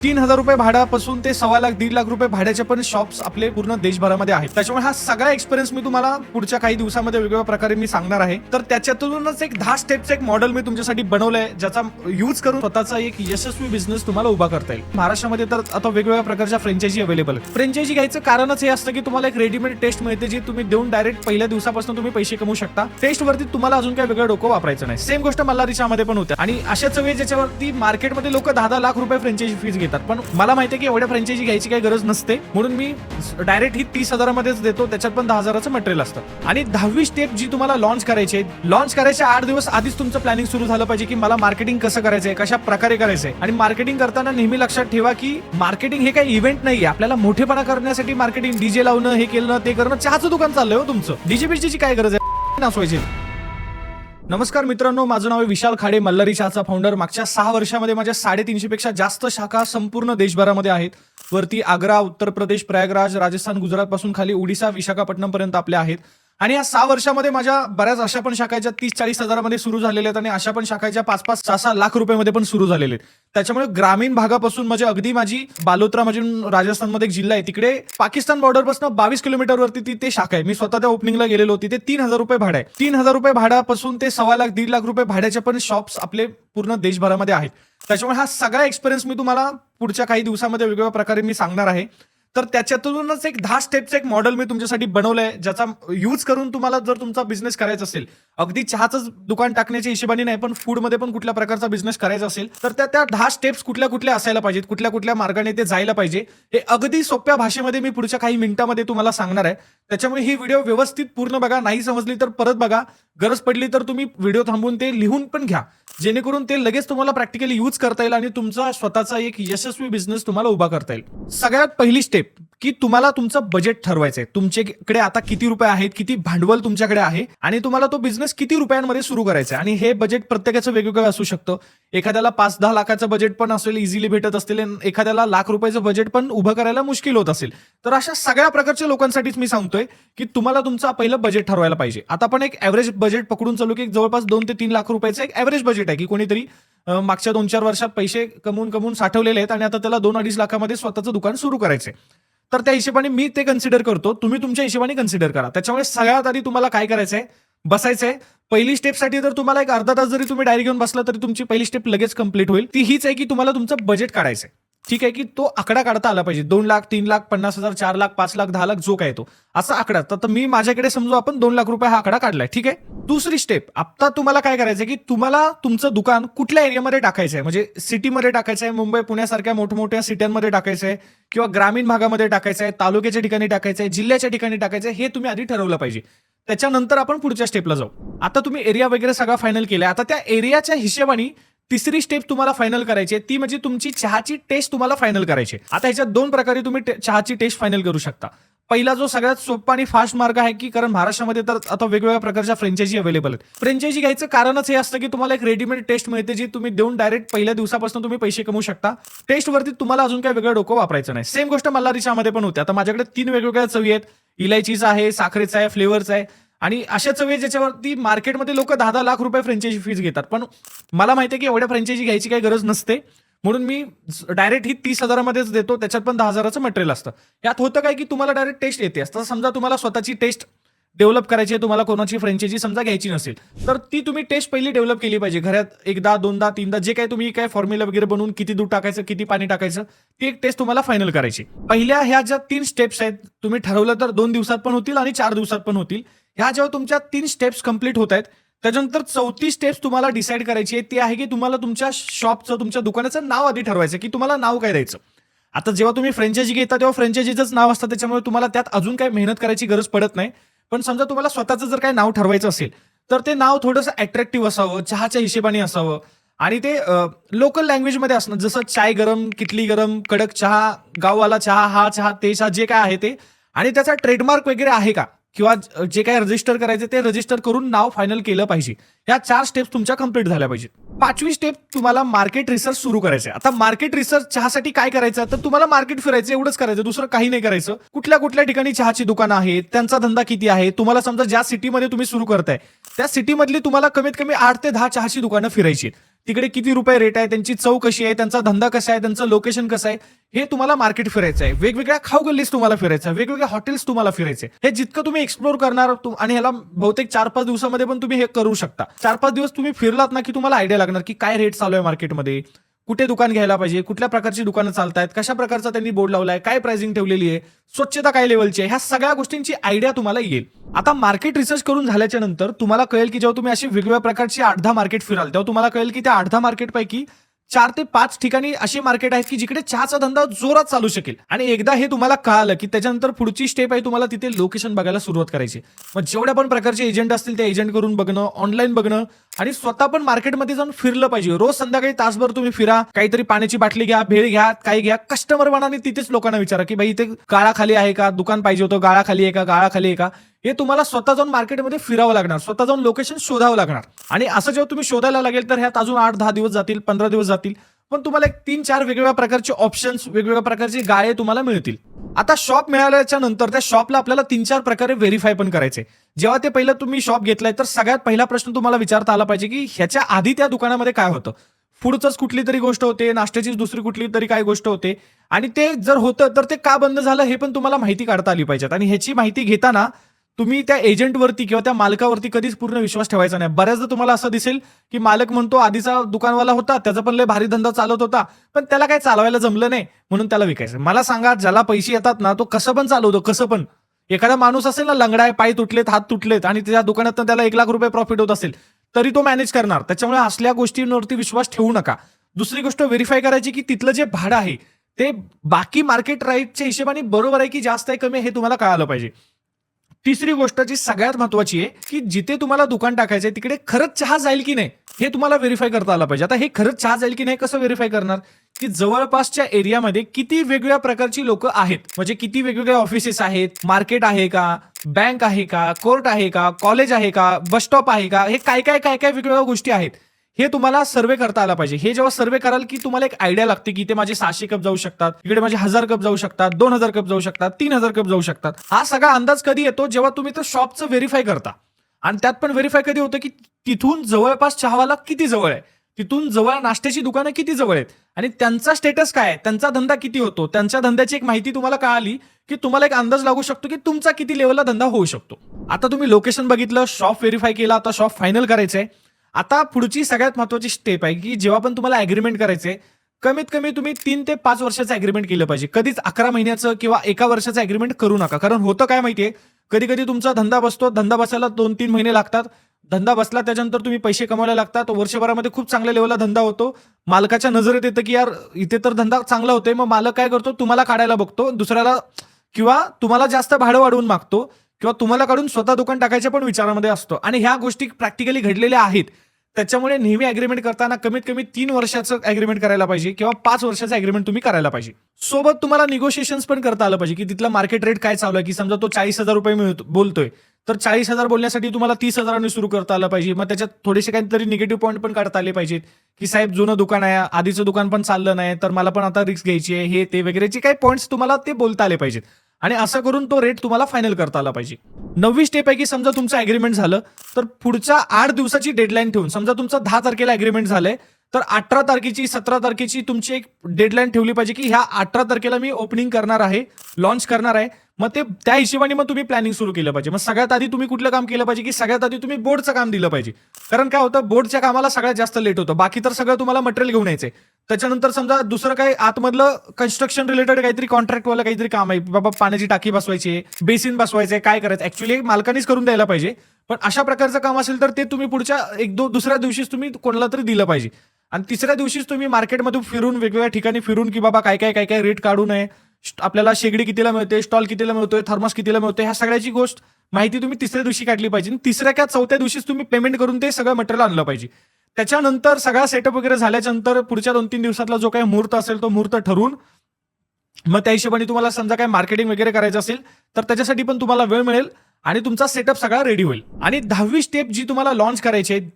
₹3,000 भाड्यापासून ते 1.25 1.5 लाख रुपये भाड्याचे पण शॉप्स आपले पूर्ण देशभरामध्ये आहेत. त्याच्यामुळे हा सगळा एक्सपिरियन्स मी तुम्हाला पुढच्या काही दिवसामध्ये वेगवेगळ्या प्रकारे मी सांगणार आहे. तर त्याच्यातूनच एक 10 स्टेप्स एक मॉडेल मी तुमच्यासाठी बनवलंय, ज्याचा यूज करून स्वतःचा एक यशस्वी बिझनेस तुम्हाला उभा करता येईल. महाराष्ट्रामध्ये तर आता वेगवेगळ्या प्रकारच्या फ्रँचायझी अवेलेबल आहेत. फ्रँचायझी घ्यायचं कारणच हे असतं की तुम्हाला एक रेडीमेड टेस्ट मिळते, जी तुम्ही देऊन डायरेक्ट पहिल्या दिवसापासून तुम्ही पैसे कमवू शकता. टेस्ट वरती तुम्हाला अजून काही वेगळं डोकं वापरायचं नाही. सेम गोष्ट मल्हारीच्यामध्ये पण होत्या आणि अशाच वेळी ज्याच्यावरती मार्केटमध्ये लोक 10-10 लाख रुपये फ्रँचायझी फीज घेतात. पण मला माहिती आहे की एवढ्या फ्रँचायझी घ्यायची काही गरज नसते, म्हणून मी डायरेक्ट ही 30,000 मध्येच देतो. त्याच्यात पण 10,000चं मटेरियल असतं. आणि 10वी स्टेप जी तुम्हाला लॉन्च करायची, लॉन्च करायच्या 8 दिवस आधीच तुमचं प्लॅनिंग सुरू झालं पाहिजे की मला मार्केटिंग कसं करायचंय, कशा प्रकारे करायचंय. आणि मार्केटिंग करताना नेहमी लक्षात ठेवा की मार्केटिंग हे काही इव्हेंट नाहीये. आपल्याला मोठेपणा करण्यासाठी मार्केटिंग डीजे लावणं, हे केलं ते करणं, चहाचं दुकान चाललंय हो तुमचं. डीजे बीजेची काय गरज आहे नाचवायची. नमस्कार मित्रांनो, माझं नाव आहे विशाल खाडे, मल्हारी चहाचा फाउंडर. मागच्या 6 वर्षामध्ये माझ्या 350 पेक्षा जास्त शाखा संपूर्ण देशभरामध्ये आहेत. वरती आग्रा, उत्तर प्रदेश, प्रयागराज, राजस्थान, गुजरात पासून खाली ओडिशा, विशाखापट्टणम पर्यंत आपल्या आहेत. आणि या 6 वर्षामध्ये माझ्या बऱ्याच अशा पण शाखा ज्या 30-40 हजारामध्ये सुरू झालेल्या आहेत आणि अशा पण शाखा ज्या 5-5, 6-6 लाख रुपयामध्ये पण सुरू झालेले आहेत. त्याच्यामुळे ग्रामीण भागापासून म्हणजे अगदी माझी बालोत्रा म्हणजे राजस्थानमध्ये एक जिल्हा आहे, तिकडे पाकिस्तान बॉर्डर पासून 22 किलोमीटरवरती तिथे शाखा आहे. मी स्वतः त्या ओपनिंगला गेलेलो. तिथे ₹3,000 भाडं आहे. ₹3,000 भाड्यापासून ते 1.25 लाख 1.5 लाख रुपये भाड्याचे पण शॉप्स आपले पूर्ण देशभरामध्ये आहेत. त्याच्यामुळे हा सगळा एक्सपिरियन्स मी तुम्हाला पुढच्या काही दिवसामध्ये वेगवेगळ्या प्रकारे मी सांगणार आहे. तर त्याच्यातूनच एक 10 स्टेप्स एक मॉडेल मी तुमच्यासाठी बनवलंय, ज्याचा यूज करून तुम्हाला जर तुमचा बिझनेस करायचा असेल, अगदी चहाचं दुकान टाकण्याच्या हिशोबाने नाही, पण फूडमध्ये पण कुठल्या प्रकारचा बिझनेस करायचा असेल, तर त्या 10 स्टेप्स कुठल्या कुठल्या असायला पाहिजेत, कुठल्या कुठल्या मार्गाने ते जायला पाहिजे, हे अगदी सोप्या भाषेमध्ये मी पुढच्या काही मिनिटांमध्ये तुम्हाला सांगणार आहे. त्याच्यामुळे ही व्हिडिओ व्यवस्थित पूर्ण बघा. नाही समजली तर परत बघा. गरज पडली तर तुम्ही व्हिडिओ थांबवून ते लिहून पण घ्या, जेणेकरून ते लगेच तुम्हाला प्रॅक्टिकली यूज करता येईल आणि तुमचा स्वतःचा एक यशस्वी बिझनेस तुम्हाला उभा करता येईल. सगळ्यात पहिली स्टेप की तुम्हाला तुमचं बजेट ठरवायचंय. तुमच्याकडे आता किती रुपये आहेत, किती भांडवल तुमच्याकडे आहे आणि तुम्हाला तो बिझनेस किती रुपयांमध्ये सुरू करायचा आहे. आणि हे बजेट प्रत्येकाचं वेगवेगळं असू शकतं. एखाद्याला 5-10 लाखाचं बजेट पण असेल, इझिली भेटत असतील, एखाद्याला लाख रुपयाचं बजेट पण उभं करायला मुश्किल होत असेल. तर अशा सगळ्या प्रकारच्या लोकांसाठीच मी सांगतोय की तुम्हाला तुमचं पहिलं बजेट ठरवायला पाहिजे. आता आपण एक ॲव्हरेज बजेट पकडून चालू की जवळपास 2 ते 3 लाख रुपयाचं एक ॲव्हरेज बजेट आहे, की कोणीतरी मागच्या 2-4 वर्षात पैसे कमवून साठवलेले आहेत आणि आता त्याला 2-2.5 लाखामध्ये स्वतःचं दुकान सुरू करायचंय. तर त्या हिशोबाने मी ते कन्सिडर करतो, तुम्ही तुमच्या हिशोबाने कन्सिडर करा. त्याच्यामुळे सगळ्यात आधी तुम्हाला काय करायचंय, बसायचंय. पहिली स्टेपसाठी जर तुम्हाला एक अर्धा तास जरी तुम्ही डायरी घेऊन बसला तरी तुमची पहिली स्टेप लगेच कंप्लीट होईल. ती हीच आहे की तुम्हाला तुमचं बजेट काढायचंय. ठीक आहे, की तो आकडा काढता आला पाहिजे. 2 लाख, 3 लाख, 50,000, 4 लाख, 5 लाख, 10 लाख, जो काय तो असा आकडा. तर मी माझ्याकडे समजू आपण 2 लाख रुपये हा आकडा काढलाय. ठीक आहे. दुसरी स्टेप, आता तुम्हाला काय करायचंय की तुम्हाला तुमचं दुकान कुठल्या एरियामध्ये टाकायचंय, म्हणजे सिटीमध्ये टाकायचंय, मुंबई पुण्यासारख्या मोठमोठ्या सिट्यांमध्ये टाकायचंय किंवा ग्रामीण भागामध्ये टाकायचंय, तालुक्याच्या ठिकाणी टाकायचंय, जिल्ह्याच्या ठिकाणी टाकायचंय, हे तुम्ही आधी ठरवलं पाहिजे. त्याच्यानंतर आपण पुढच्या स्टेपला जाऊ. आता तुम्ही एरिया वगैरे सगळा फायनल केलाय. आता त्या एरियाच्या हिशोबाने तिसरी स्टेप तुम्हाला फायनल करायची आहे, ती म्हणजे तुमची चहाची टेस्ट तुम्हाला फायनल करायची. आता ह्याच्यात 2 प्रकारे तुम्ही चहाची टेस्ट फायनल करू शकता. पहिला जो सगळ्यात सोपा आणि फास्ट मार्ग आहे, की कारण महाराष्ट्रामध्ये तर आता वेगवेगळ्या प्रकारच्या फ्रँचायझी अवेलेबल आहेत. फ्रँचायझी घ्यायचं कारणच हे असतं की तुम्हाला एक रेडीमेड टेस्ट मिळते, जी तुम्ही देऊन डायरेक्ट पहिल्या दिवसापासून तुम्ही पैसे कमवू शकता. टेस्ट वरती तुम्हाला अजून काही वेगळं डोकं वापरायचं नाही. सेम गोष्ट मल्हारी चहामध्ये पण होते. आता माझ्याकडे 3 वेगवेगळ्या चवी आहेत. इलायचीचा आहे, साखरेचा आहे, फ्लेवरचा आहे आणि अशा चवी ज्याच्यावरती मार्केटमध्ये लोक 10-10 लाख रुपये फ्रँचायझी फीज घेतात. पण मला माहिती आहे की एवढ्या फ्रँचायझी घ्यायची काही गरज नसते, म्हणून मी डायरेक्ट ही 30,000 मध्येच देतो. त्याच्यात पण 10,000चं मटेरियल असतं. यात होतं काय की तुम्हाला डायरेक्ट टेस्ट येते. असतं समजा तुम्हाला स्वतःची टेस्ट डेव्हलप करायची आहे, तुम्हाला कोणाची फ्रँचायझी समजा घ्यायची नसेल, तर ती तुम्ही टेस्ट पहिली डेव्हलप केली पाहिजे. घरात 1दा 2दा 3दा जे काही तुम्ही काय फॉर्म्युला वगैरे बनवून किती दूध टाकायचं, किती पाणी टाकायचं, ती एक टेस्ट तुम्हाला फायनल करायची. पहिल्या ह्या ज्या 3 स्टेप्स आहेत, तुम्ही ठरवलं तर 2 दिवसात पण होतील आणि 4 दिवसात पण होतील. ह्या जेव्हा तुमच्या 3 स्टेप्स कंप्लीट होत आहेत, त्याच्यानंतर 4थी स्टेप्स तुम्हाला डिसाईड करायची आहे. ती आहे की तुम्हाला तुमच्या शॉपचं, तुमच्या दुकानाचं नाव आधी ठरवायचं की तुम्हाला नाव काय द्यायचं. आता जेव्हा तुम्ही फ्रँचायझी घेता तेव्हा फ्रँचायझीचंच नाव असतं, त्याच्यामुळे तुम्हाला त्यात अजून काही मेहनत करायची गरज पडत नाही. पण समजा तुम्हाला स्वतःचं जर काही नाव ठरवायचं असेल, तर ते नाव थोडंसं अट्रॅक्टिव्ह असावं, चहाच्या हिशेबाने असावं आणि ते लोकल लँग्वेजमध्ये असणं. जसं चाय गरम, किटली गरम, कडक चहा, गाववाला चहा, हा चहा, ते चहा, जे काय आहे ते. आणि त्याचा ट्रेडमार्क वगैरे आहे का, किंवा जे काय रजिस्टर करायचे ते रजिस्टर करून नाव फायनल केलं पाहिजे. या 4 स्टेप्स तुमच्या कंप्लीट झाल्या पाहिजेत. 5वी स्टेप, तुम्हाला मार्केट रिसर्च सुरू करायचं आहे. आता मार्केट रिसर्च चहासाठी काय करायचं, तर तुम्हाला मार्केट फिरायचं, एवढंच करायचं, दुसरं काही नाही करायचं. कुठल्या कुठल्या ठिकाणी चहाची दुकानं आहेत, त्यांचा धंदा किती आहे, तुम्हाला समजा ज्या सिटीमध्ये तुम्ही सुरू करताय त्या सिटीमधली तुम्हाला कमीत कमी 8 ते 10 चहाची दुकानं फिरायची. तिकडे किती रुपये रेट आहे, त्यांची चव कशी आहे, त्यांचा धंदा कसा आहे, त्यांचं लोकेशन कसं आहे, हे तुम्हाला मार्केट फिरायचं आहे. वेगवेगळ्या खाऊ गल्लीस तुम्हाला फिरायचं आहे, वेगवेगळ्या हॉटेल्स तुम्हाला फिरायचे. हे जितकं तुम्ही एक्सप्लोर करणार आणि ह्याला बहुतेक 4-5 दिवसामध्ये पण तुम्ही हे करू शकता. 4-5 दिवस तुम्ही फिरलात ना की तुम्हाला आयडिया लागणार की काय रेट चालू आहे मार्केटमध्ये, कुठे दुकान घ्यायला पाहिजे, कुठल्या प्रकारची दुकानं चालतायत, कशा प्रकारचा त्यांनी बोर्ड लावलाय, काय प्राइसिंग ठेवलेली आहे, स्वच्छता काय लेवलची आहे, ह्या सगळ्या गोष्टींची आयडिया तुम्हाला येईल. आता मार्केट रिसर्च करून झाल्याच्या नंतर तुम्हाला कळेल की जेव्हा तुम्ही अशी वेगवेगळ्या प्रकारची 8-10 मार्केट फिराल तेव्हा तुम्हाला कळेल की त्या 8-10 मार्केटपैकी 4 ते 5 ठिकाणी अशी मार्केट आहेत की जिकडे चहाचा धंदा जोरात चालू शकेल. आणि एकदा हे तुम्हाला कळालं की त्याच्यानंतर पुढची स्टेप आहे तुम्हाला तिथे लोकेशन बघायला सुरुवात करायची. मग जेवढ्या पण प्रकारचे एजंट असतील त्या एजंट करून बघणं, ऑनलाईन बघणं आणि स्वतः पण मार्केटमध्ये जाऊन फिरलं पाहिजे. रोज संध्याकाळी तासभर तुम्ही फिरा, काहीतरी पाण्याची बाटली घ्या, भेळ घ्या, काही घ्या, कस्टमर मनाने तिथेच लोकांना विचारा की भाई इथे गाळाखाली आहे का, दुकान पाहिजे होतं, गाळाखाली आहे का, गाळाखाली आहे का. हे तुम्हाला स्वतः जाऊन मार्केटमध्ये फिरावं लागणार, स्वतः जाऊन लोकेशन शोधावं लागणार. आणि असं जेव्हा तुम्ही शोधायला लागेल तर ह्यात अजून 8-10 दिवस जातील, 15 दिवस जातील. पण तुम्हाला एक 3-4 वेगवेगळ्या प्रकारचे ऑप्शन्स, वेगवेगळ्या प्रकारचे गाळे तुम्हाला मिळतील. आता शॉप मिळाल्याच्या नंतर त्या शॉपला आपल्याला 3-4 प्रकारे व्हेरीफाय पण करायचे. जेव्हा ते पहिलं तुम्ही शॉप घेतलाय तर सगळ्यात पहिला प्रश्न तुम्हाला विचारता आला पाहिजे की ह्याच्या आधी त्या दुकानामध्ये काय होतं. फूडचंच कुठली तरी गोष्ट होते, नाश्त्याचीच दुसरी कुठली तरी काय गोष्ट होते, आणि ते जर होतं तर ते का बंद झालं हे पण तुम्हाला माहिती काढता आली पाहिजेत. आणि ह्याची माहिती घेताना तुम्ही त्या एजंटवरती किंवा त्या मालकावरती कधीच पूर्ण विश्वास ठेवायचा नाही. बऱ्याचदा तुम्हाला असं दिसेल की मालक म्हणतो आधीचा दुकानवाला होता, त्याचा पण लय भारी धंदा चालत होता, पण त्याला काय चालवायला जमलं नाही म्हणून त्याला विकायचं. मला सांगा, ज्याला पैसे येतात ना तो कसं पण चालवतो, कसं पण. एखादा माणूस असेल ना लंगडा आहे, पाय तुटलेत, हात तुटलेत आणि त्या दुकानात त्याला 1 लाख रुपये प्रॉफिट होत असेल तरी तो मॅनेज करणार. त्याच्यामुळे असल्या गोष्टींवरती विश्वास ठेवू नका. दुसरी गोष्ट व्हेरीफाय करायची की तिथलं जे भाडं आहे ते बाकी मार्केट राईटच्या हिशेबाने बरोबर आहे की जास्त आहे, कमी आहे, हे तुम्हाला कळालं पाहिजे. तिसरी गोष्ट जी सगळ्यात महत्वाची आहे की जिथे तुम्हाला दुकान टाकायचंय तिकडे खरंच चहा जाईल की नाही हे तुम्हाला व्हेरीफाय करता आलं पाहिजे. आता हे खरंच चहा जाईल की नाही कसं व्हेरीफाय करणार की जवळपासच्या एरियामध्ये किती वेगवेगळ्या प्रकारची लोक आहेत, म्हणजे किती वेगवेगळे ऑफिसेस आहेत, मार्केट आहे का, बँक आहे का, कोर्ट आहे का, कॉलेज आहे का, बस स्टॉप आहे का, हे काय काय काय काय वेगवेगळ्या गोष्टी आहेत हे तुम्हाला सर्वे करता आला पाहिजे. हे जेव्हा सर्वे कराल की तुम्हाला एक आयडिया लागते की इथे माझे 600 कप जाऊ शकतात, इकडे माझे 1000 कप जाऊ शकतात, 2000 कप जाऊ शकतात, 3000 कप जाऊ शकतात. हा सगळा अंदाज कधी येतो जेव्हा तुम्ही तर शॉपचं व्हेरीफाय करता. आणि त्यात पण व्हेरीफाय कधी होतं की तिथून जवळपास चहावाला किती जवळ आहे, तिथून जवळ नाश्त्याची दुकानं किती जवळ आहेत आणि त्यांचा स्टेटस काय आहे, त्यांचा धंदा किती होतो, त्यांच्या धंद्याची एक माहिती तुम्हाला कळाली की तुम्हाला एक अंदाज लागू शकतो की तुमचा किती लेवलला धंदा होऊ शकतो. आता तुम्ही लोकेशन बघितलं, शॉप व्हेरीफाय केला, आता शॉप फायनल करायचंय. आता पुढची सगळ्यात महत्वाची स्टेप आहे की जेव्हा पण तुम्हाला अग्रीमेंट करायचंय कमीत कमी तुम्ही 3 ते 5 वर्षाचं अग्रीमेंट केलं पाहिजे. कधीच 11 महिन्याचं किंवा 1 वर्षाचं अग्रीमेंट करू नका. कारण होतं काय माहितीये, कधी कधी तुमचा धंदा बसतो, धंदा बसायला 2-3 महिने लागतात, धंदा बसला त्याच्यानंतर तुम्ही पैसे कमवायला लागतात, वर्षभरामध्ये खूप चांगल्या लेवलला धंदा होतो, मालकाच्या नजरेत येतं की यार इथे तर धंदा चांगला होतोय, मग मालक काय करतो तुम्हाला काढायला बघतो दुसऱ्याला, किंवा तुम्हाला जास्त भाडं वाढवून मागतो, किंवा तुम्हाला काढून स्वतः दुकान टाकायच्या पण विचारामध्ये असतो. आणि ह्या गोष्टी प्रॅक्टिकली घडलेल्या आहेत. त्याच्यामुळे नेहमी अग्रीमेंट करताना कमीत कमी 3 वर्षाचं अग्रीमेंट करायला पाहिजे किंवा 5 वर्षाचं अग्रीमेंट तुम्ही करायला पाहिजे. सोबत तुम्हाला निगोशिएशन्स पण करता आलं पाहिजे की तिथला मार्केट रेट काय चालू आहे, की समजा तो 40,000 रुपये बोलतोय तर 40,000 बोलण्यासाठी तुम्हाला 30,000 सुरू करता आलं पाहिजे. मग त्याच्यात थोडेसे काहीतरी निगेटिव्ह पॉईंट पण काढता आले पाहिजेत की साहेब जुनं दुकान आहे, आधीचं दुकान पण चाललं नाही, तर मला पण आता रिस्क घ्यायची आहे, हे ते वगैरेचे काही पॉईंट्स तुम्हाला ते बोलता आले पाहिजेत. आणि असं करून तो रेट तुम्हाला फायनल करता आला पाहिजे. 9वी स्टेप आहे की समजा तुमचं अग्रीमेंट झालं तर पुढच्या 8 दिवसाची डेडलाईन ठेवून, समजा तुमचं 10 तारखेला अग्रीमेंट झालंय तर 18 तारखेची 17 तारखेची तुमची एक डेडलाईन ठेवली पाहिजे की ह्या 18 तारखेला मी ओपनिंग करणार आहे, लॉन्च करणार आहे. मग ते त्या हिशोबाने मग तुम्ही प्लॅनिंग सुरू केलं पाहिजे. मग सगळ्यात आधी तुम्ही कुठलं काम केलं पाहिजे की सगळ्यात आधी तुम्ही बोर्डचं काम दिलं पाहिजे. कारण काय होतं, बोर्डच्या कामाला सगळ्यात जास्त लेट होतं, बाकी तर सगळं तुम्हाला मटेरियल घेऊन यायचंय. त्याच्यानंतर समजा दुसरं काही आतमधलं कन्स्ट्रक्शन रिलेटेड काहीतरी कॉन्ट्रॅक्टवाला काहीतरी काम आहे, बाबा पाण्याची टाकी बसवायची, बेसिन बसवायचंय, काय करायचं ऍक्च्युली मालकानीच करून द्यायला पाहिजे. पण अशा प्रकारचं काम असेल तर ते तुम्ही पुढच्या 1-2 दुसऱ्या दिवशीच तुम्ही कोणाला तरी दिलं पाहिजे. आणि तिसऱ्या दिवशीच तुम्ही मार्केटमध्ये फिरून, वेगवेगळ्या ठिकाणी फिरून की बाबा काय काय रेट काढू नये, आपल्याला शेगडी कितीला मिळते, स्टॉल कितीला मिळतोय, थर्मस कितीला मिळतोय, ह्या सगळ्याची गोष्ट माहिती तुम्ही तिसऱ्या दिवशी काढली पाहिजे. तिसऱ्या किंवा 4थ्या दिवशीच तुम्ही पेमेंट करून ते सगळं मटेरियल आणलं पाहिजे. त्याच्यानंतर सगळा सेटअप वगैरे झाल्याच्या नंतर पुढच्या 2-3 दिवसातला जो काही मुहूर्त असेल तो मुहूर्त ठरवून मग त्या हिशोबाने तुम्हाला समजा काय मार्केटिंग वगैरे करायचं असेल तर त्याच्यासाठी पण तुम्हाला वेळ मिळेल आणि तुमचा सेटअप सगळा रेडी होईल. आणि 10वी स्टेप जी तुम्हाला लॉन्च करायची आहे,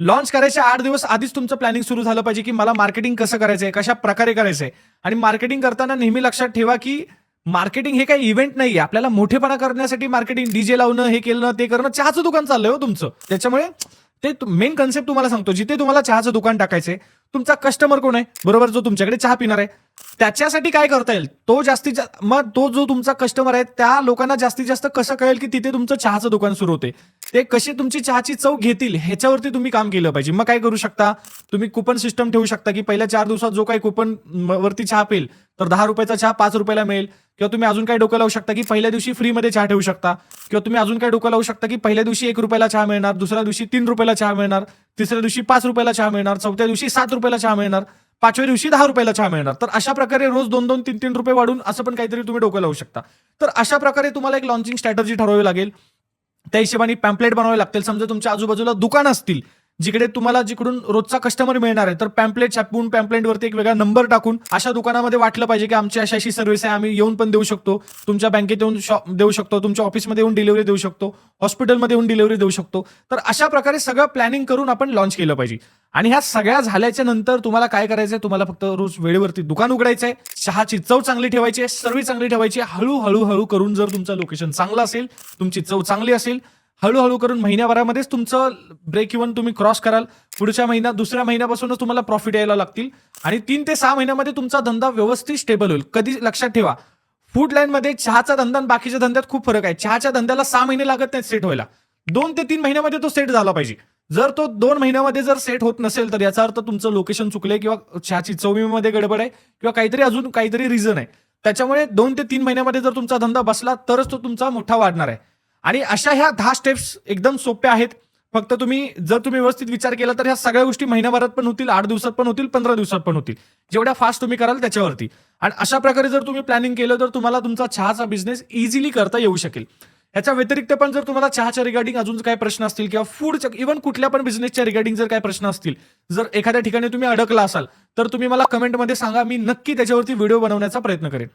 लॉन्च करायच्या 8 दिवस आधीच तुमचं प्लॅनिंग सुरू झालं पाहिजे की मला मार्केटिंग कसं करायचंय, कशा प्रकारे करायचंय. आणि मार्केटिंग करताना नेहमी लक्षात ठेवा की मार्केटिंग हे काही इव्हेंट नाहीये. आपल्याला मोठेपणा करण्यासाठी मार्केटिंग, डीजे लावणं, हे केलं ते करणं, चहाचं दुकान चाललंय हो तुमचं. त्याच्यामुळे ते मेन कन्सेप्ट तुम्हाला सांगतो. जिथे तुम्हाला चहाचं दुकान टाकायचंय, तुमचा कस्टमर कोण आहे? बरोबर, जो तुमच्याकडे चहा पिणार आहे. त्याच्यासाठी काय करता येईल? तो जास्तीत जास्त, मग तो जो तुमचा कस्टमर आहे त्या लोकांना जास्तीत जास्त कसं कळेल की तिथे तुमचं चहाचं दुकान सुरू होते, ते कशी तुमची चहाची चव घेतील ह्याच्यावरती तुम्ही काम केलं पाहिजे. मग काय करू शकता? तुम्ही कुपन सिस्टम ठेवू शकता की पहिल्या 4 दिवसात जो काही कुपन वरती चहा पेल तर 10 रुपयाचा चहा 5 रुपयाला मिळेल. किंवा तुम्ही अजून काय डोकं लावू शकता की पहिल्या दिवशी फ्रीमध्ये चहा ठेवू शकता. किंवा तुम्ही अजून काय डोकं लावू शकता की पहिल्या दिवशी 1 रुपयाला चहा मिळणार, दुसऱ्या दिवशी 3 रुपयाला चहा मिळणार, तिसऱ्या दिवशी 5 रुपयाला चहा मिळणार, चौथ्या दिवशी 7 रुपयाला चहा मिळणार, 5व्या दिवशी 10 रुपयाला चहा मिळणार. तर अशा प्रकारे रोज 2-2, 3-3 रुपये वाढून असं पण काहीतरी तुम्ही डोकं लावू शकता. तर अशा प्रकारे तुम्हाला एक लॉन्चिंग स्ट्रॅटर्जी ठरवावी लागेल. त्या हिशोबाने पॅम्पलेट बनवावे लागतील. समजा तुमच्या आजूबाजूला दुकान असतील जिकडे तुम्हाला जिकडून रोजचा कस्टमर मिळणार आहे, तर पॅम्पलेट छापून पॅम्पलेटवरती एक वेगळा नंबर टाकून अशा दुकानामध्ये वाटलं पाहिजे की आमची अशी अशी सर्व्हिस आहे, आम्ही येऊन पण देऊ शकतो, तुमच्या बँकेत येऊन देऊ शकतो, तुमच्या ऑफिसमध्ये येऊन डिलिव्हरी देऊ शकतो, हॉस्पिटलमध्ये येऊन डिलिव्हरी देऊ शकतो. तर अशा प्रकारे सगळं प्लॅनिंग करून आपण लॉन्च केलं पाहिजे. आणि ह्या सगळ्या झाल्याच्या नंतर तुम्हाला काय करायचंय? तुम्हाला फक्त रोज वेळेवरती दुकान उघडायचंय, चहाची चव चांगली ठेवायची आहे, सर्व्हिस चांगली ठेवायची आहे. हळूहळू करून जर तुमचं लोकेशन चांगलं असेल, तुमची चव चांगली असेल, हळूहळू करून महिन्याभरामध्येच तुमचं ब्रेक इव्हन तुम्ही क्रॉस कराल. पुढच्या महिन्यात, दुसऱ्या महिन्यापासूनच तुम्हाला प्रॉफिट यायला लागतील आणि 3 ते 6 महिन्यामध्ये तुमचा धंदा व्यवस्थित स्टेबल होईल. कधी लक्षात ठेवा, फूड लाईनमध्ये चहाचा धंदा आणि बाकीच्या धंद्यात खूप फरक आहे. चहाच्या धंद्याला 6 महिने लागत नाहीत सेट व्हायला, 2 ते 3 महिन्यामध्ये तो सेट झाला पाहिजे. जर तो 2 महिन्यामध्ये जर सेट होत नसेल तर याचा अर्थ तुमचं लोकेशन चुकलंय किंवा चहाची चवीमध्ये गडबड आहे किंवा काहीतरी अजून काहीतरी रिझन आहे. त्याच्यामुळे 2 ते 3 महिन्यामध्ये जर तुमचा धंदा बसला तरच तो तुमचा मोठा वाढणार आहे. आणि अशा ह्या 10 स्टेप्स एकदम सोप्या आहेत. फक्त जर तुम्ही व्यवस्थित विचार केला तर ह्या सगळ्या गोष्टी महिन्याभरात पण होतील, 8 दिवसात पण होतील, 15 दिवसात पण होतील, जेवढ्या फास्ट तुम्ही कराल त्याच्यावरती. आणि अशा प्रकारे जर तुम्ही प्लॅनिंग केलं तर तुम्हाला तुमचा चहाचा बिझनेस इझिली करता येऊ शकेल. ह्याच्या व्यतिरिक्त पण जर तुम्हाला चहाच्या रिगार्डिंग अजून काही प्रश्न असतील किंवा फूडच्या इव्हन कुठल्या पण बिझनेसच्या रिगार्डिंग जर काही प्रश्न असतील, जर एखाद्या ठिकाणी तुम्ही अडकला असाल तर तुम्ही मला कमेंटमध्ये सांगा. मी नक्की त्याच्यावरती व्हिडिओ बनवण्याचा प्रयत्न करेन.